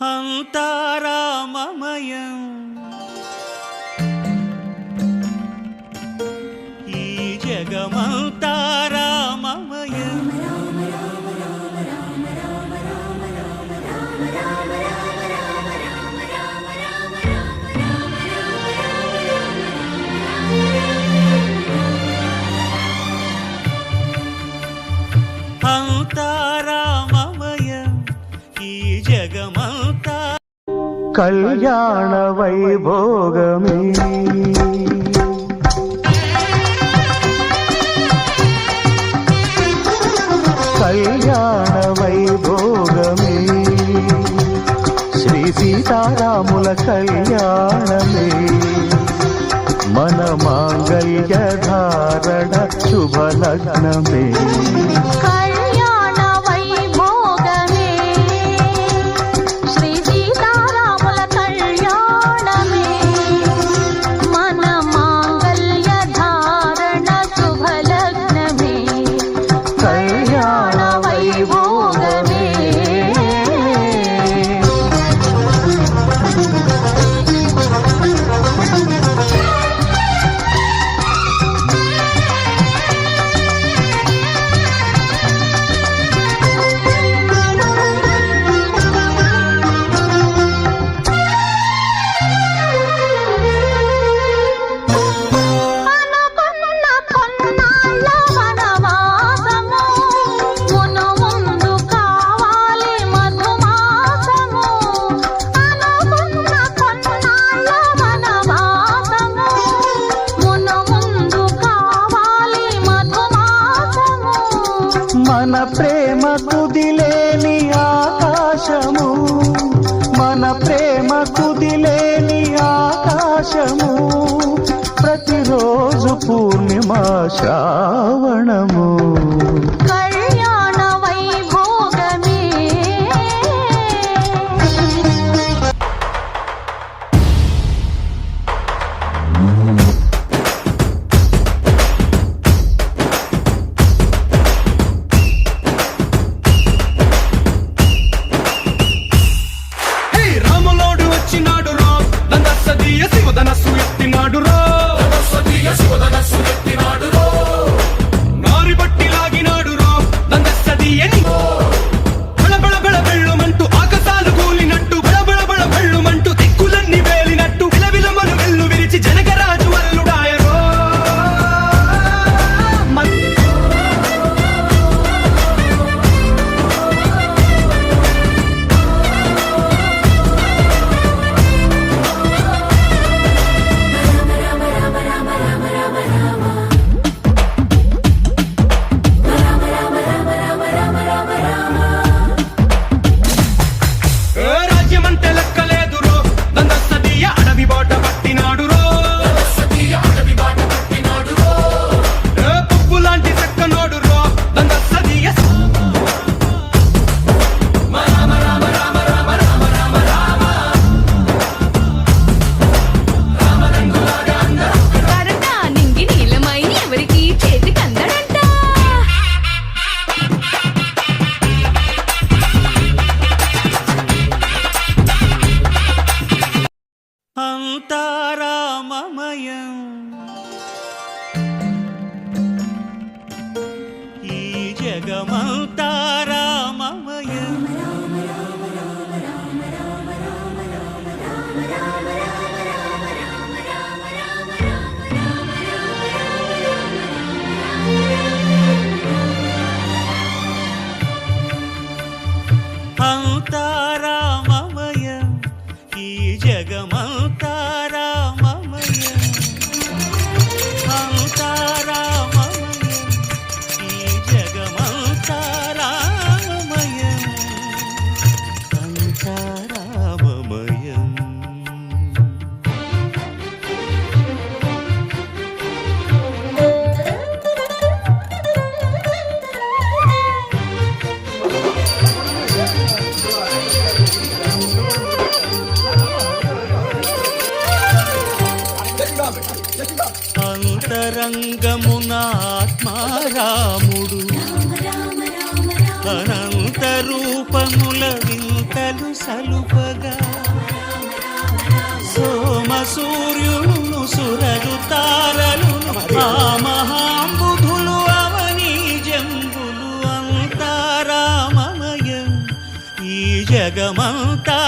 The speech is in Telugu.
అంతారామమయం ఈ జగమంతారామమయం అంతారామమయం ఈ జగమంతా కళ్యాణ వైభోగమే కళ్యాణ వైభోగమే శ్రీ సీతారాముల కళ్యాణమే మన మాంగళ్య ధారణ శుభలగ్నమే మన ప్రేమ కుదిలేని ఆకాశము మన ప్రేమ కుదిలేని ఆకాశము ప్రతిరోజు పూర్ణిమ శ్రావణము అంతారామమయం ఈ జగమంతారామమయం అంతారామమయం ఈ జగమంతారామమయం అంతారామమయం ఈ జగమంతారామమయం అంతారామమయం అంతరంగమున ఆత్మారాముడు అనంత రూపముల వింతలు సలుపగా సోమ సూర్యులను సురలు తారలును ఆ మహాంబుధులు అవని జంబులు అంతా రామమయం ఈ జగమంతా